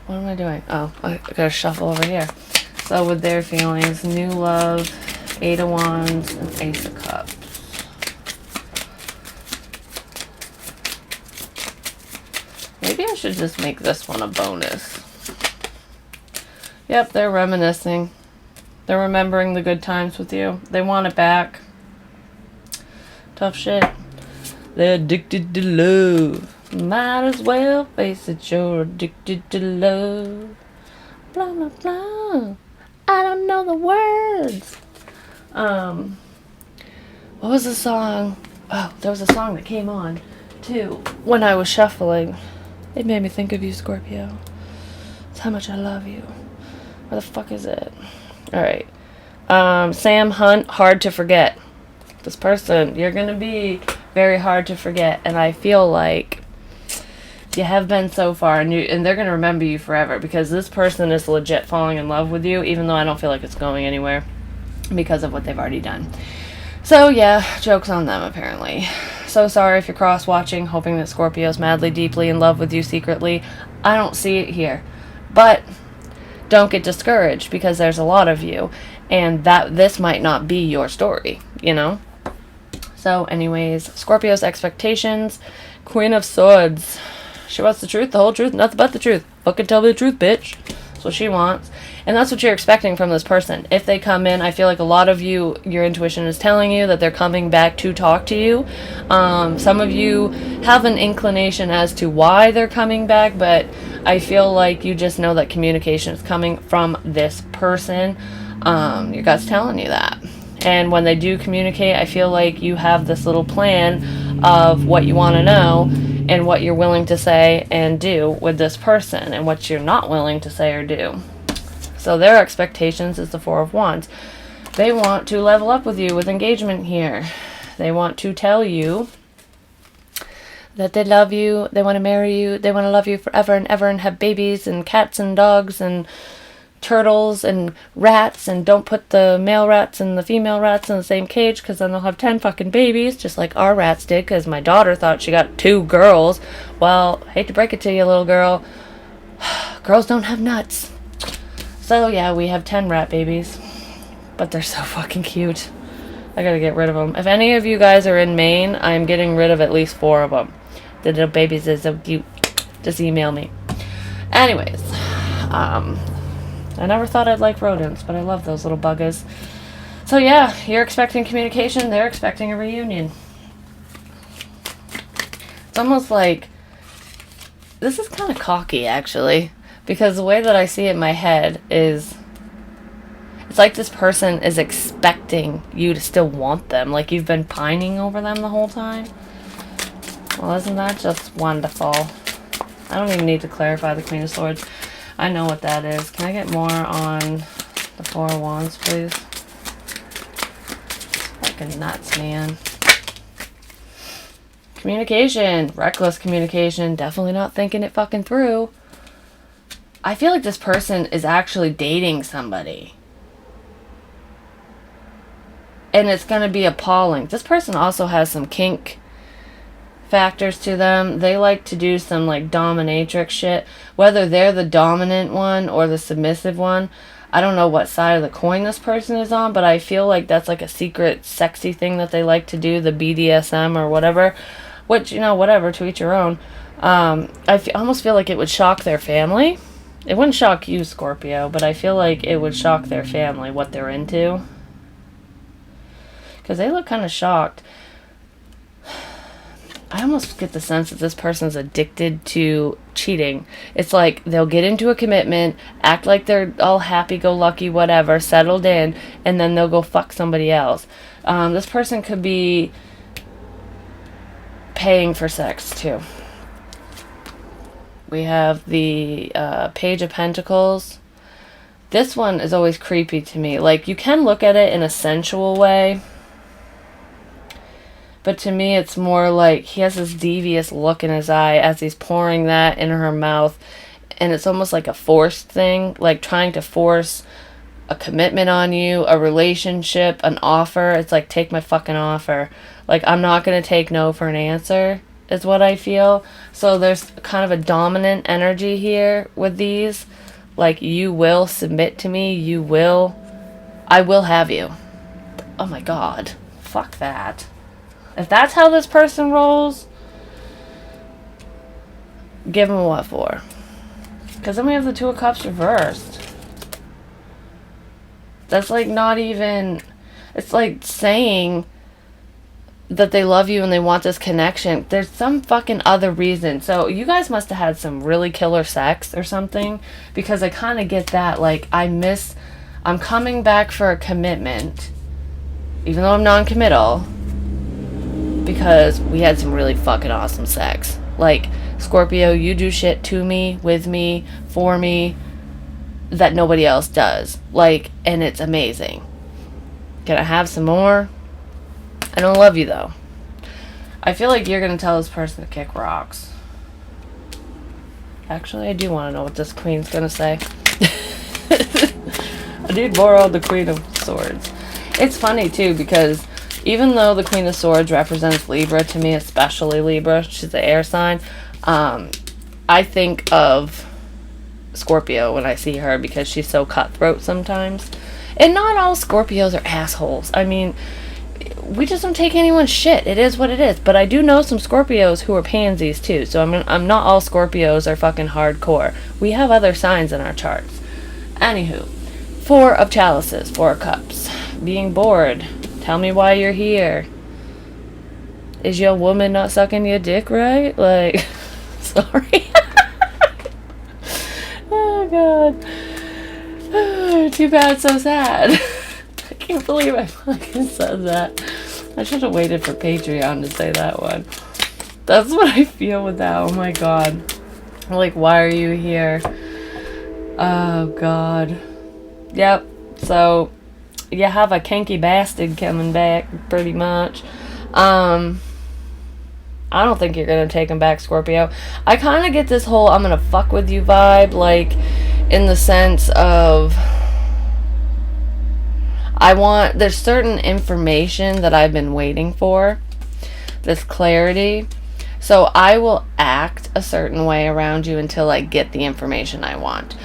Speaker 1: What am I doing? Oh, I gotta shuffle over here. So, with their feelings, new love, 8 of Wands, and Ace of Cups. Maybe I should just make this one a bonus. Yep, they're reminiscing. They're remembering the good times with you. They want it back. Tough shit. They're addicted to love. Might as well face it, you're addicted to love. Blah, blah, blah. I don't know the words. What was the song? Oh, there was a song that came on, too, when I was shuffling. It made me think of you, Scorpio. It's how much I love you. Where the fuck is it? Alright. Sam Hunt, hard to forget. This person, you're gonna be very hard to forget, and I feel like you have been so far, and they're gonna remember you forever, because this person is legit falling in love with you, even though I don't feel like it's going anywhere because of what they've already done. So yeah, joke's on them apparently. So sorry if you're cross-watching, hoping that Scorpio's madly, deeply in love with you secretly. I don't see it here, but don't get discouraged, because there's a lot of you, and that this might not be your story, you know? So anyways, Scorpio's expectations, Queen of Swords. She wants the truth, the whole truth, nothing but the truth. Fucking tell me the truth, bitch. That's what she wants. And that's what you're expecting from this person. If they come in, I feel like a lot of you, your intuition is telling you that they're coming back to talk to you. Some of you have an inclination as to why they're coming back, but I feel like you just know that communication is coming from this person. Your gut's telling you that. And when they do communicate, I feel like you have this little plan of what you want to know and what you're willing to say and do with this person and what you're not willing to say or do. So their expectations is the Four of Wands. They want to level up with you with engagement here. They want to tell you that they love you, they want to marry you, they want to love you forever and ever and have babies and cats and dogs and turtles and rats, and don't put the male rats and the female rats in the same cage because then they'll have 10 fucking babies, just like our rats did, because my daughter thought she got 2 girls. Well, hate to break it to you, little girl, girls don't have nuts. So yeah, we have 10 rat babies, but they're so fucking cute. I gotta get rid of them. If any of you guys are in Maine, I'm getting rid of at least 4 of them. The little babies are so cute. Just email me. Anyways, I never thought I'd like rodents, but I love those little buggers. So yeah, you're expecting communication, they're expecting a reunion. It's almost like, this is kind of cocky actually, because the way that I see it in my head is, it's like this person is expecting you to still want them, like you've been pining over them the whole time. Well, isn't that just wonderful? I don't even need to clarify the Queen of Swords. I know what that is. Can I get more on the Four of Wands, please? Fucking nuts, man. Communication. Reckless communication. Definitely not thinking it fucking through. I feel like this person is actually dating somebody. And it's going to be appalling. This person also has some kink factors to them. They like to do some like dominatrix shit. Whether they're the dominant one or the submissive one, I don't know what side of the coin this person is on, but I feel like that's like a secret sexy thing that they like to do, the BDSM or whatever. Which, you know, whatever, to each your own. Almost feel like it would shock their family. It wouldn't shock you, Scorpio, but I feel like it would shock their family, what they're into. Because they look kind of shocked. I almost get the sense that this person's addicted to cheating. It's like they'll get into a commitment, act like they're all happy-go-lucky, whatever, settled in, and then they'll go fuck somebody else. This person could be paying for sex, too. We have the Page of Pentacles. This one is always creepy to me. Like, you can look at it in a sensual way, but to me, it's more like he has this devious look in his eye as he's pouring that in her mouth. And it's almost like a forced thing, like trying to force a commitment on you, a relationship, an offer. It's like, take my fucking offer. Like, I'm not going to take no for an answer, is what I feel. So there's kind of a dominant energy here with these. Like, you will submit to me. I will have you. Oh my God. Fuck that. If that's how this person rolls, give them a what for? Because then we have the Two of Cups reversed. That's like not even... It's like saying that they love you and they want this connection. There's some fucking other reason. So you guys must have had some really killer sex or something. Because I kind of get that. Like, I'm coming back for a commitment. Even though I'm non-committal. Because we had some really fucking awesome sex. Like, Scorpio, you do shit to me, with me, for me, that nobody else does. Like, and it's amazing. Can I have some more? I don't love you, though. I feel like you're going to tell this person to kick rocks. Actually, I do want to know what this queen's going to say. I need more on the Queen of Swords. It's funny, too, because even though the Queen of Swords represents Libra, to me, especially Libra, she's the air sign, I think of Scorpio when I see her because she's so cutthroat sometimes. And not all Scorpios are assholes. I mean, we just don't take anyone's shit. It is what it is. But I do know some Scorpios who are pansies too. So I'm not all Scorpios are fucking hardcore. We have other signs in our charts. Anywho, Four of Chalices, Four of Cups. Being bored. Tell me why you're here. Is your woman not sucking your dick right? Like, sorry. Oh, God. Too bad, so sad. I can't believe I fucking said that. I should have waited for Patreon to say that one. That's what I feel with that. Oh my god. Like, why are you here? Oh god. Yep. So, you have a kinky bastard coming back, pretty much. I don't think you're gonna take him back, Scorpio. I kind of get this whole I'm gonna fuck with you vibe, like, in the sense of there's certain information that I've been waiting for, this clarity. So I will act a certain way around you until I get the information I want.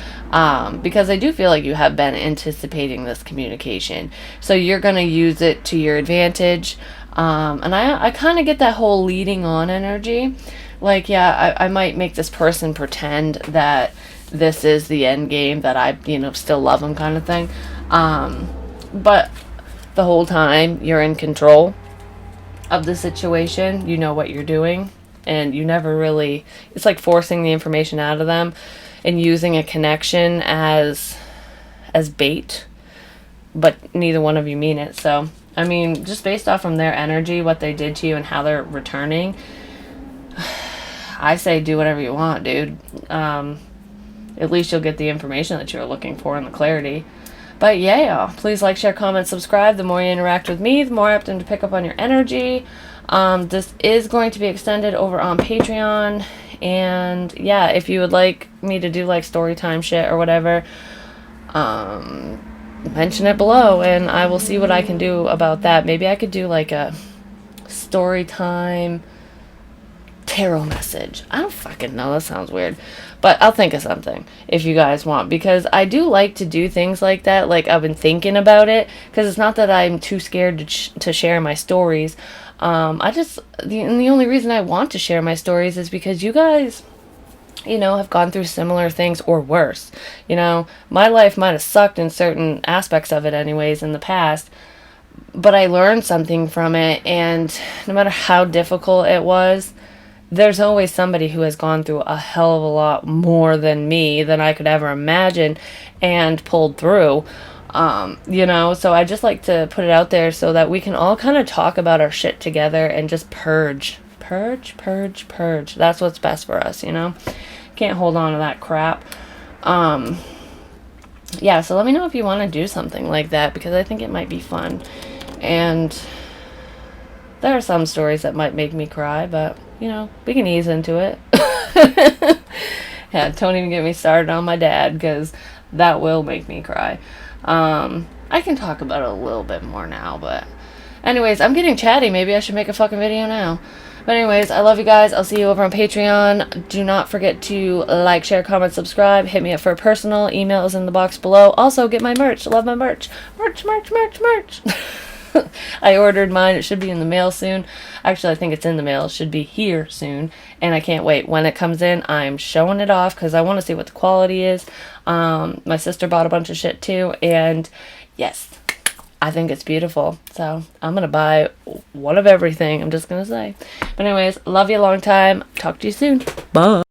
Speaker 1: Because I do feel like you have been anticipating this communication. So you're going to use it to your advantage. And I kind of get that whole leading on energy. Like, yeah, I might make this person pretend that this is the end game, that I, still love them kind of thing. But the whole time you're in control of the situation. You know what you're doing. And you never really, it's like forcing the information out of them and using a connection as bait, but neither one of you mean it. So, I mean, just based off from their energy, what they did to you and how they're returning, I say do whatever you want, dude. At least you'll get the information that you're looking for and the clarity. But yeah, please like, share, comment, subscribe. The more you interact with me, the more I have to pick up on your energy. This is going to be extended over on Patreon. And yeah, if you would like me to do like story time shit or whatever, mention it below and I will see what I can do about that. Maybe I could do like a story time tarot message. I don't fucking know. That sounds weird. But I'll think of something if you guys want. Because I do like to do things like that. Like, I've been thinking about it. Because it's not that I'm too scared to share my stories. The only reason I want to share my stories is because you guys, have gone through similar things or worse. My life might have sucked in certain aspects of it anyways in the past. But I learned something from it. And no matter how difficult it was, there's always somebody who has gone through a hell of a lot more than me, than I could ever imagine, and pulled through. So I just like to put it out there so that we can all kind of talk about our shit together and just purge. That's what's best for us, Can't hold on to that crap. Yeah, so let me know if you want to do something like that, because I think it might be fun. And there are some stories that might make me cry, but we can ease into it. Yeah, don't even get me started on my dad, because that will make me cry. I can talk about it a little bit more now, but anyways, I'm getting chatty. Maybe I should make a fucking video now. But anyways, I love you guys. I'll see you over on Patreon. Do not forget to like, share, comment, subscribe. Hit me up for a personal. Email is in the box below. Also, get my merch. Love my merch. Merch. I ordered mine. It should be in the mail soon. Actually, I think it's in the mail. It should be here soon. And I can't wait. When it comes in, I'm showing it off because I want to see what the quality is. My sister bought a bunch of shit too. And yes, I think it's beautiful. So I'm going to buy one of everything. I'm just going to say. But anyways, love you a long time. Talk to you soon. Bye.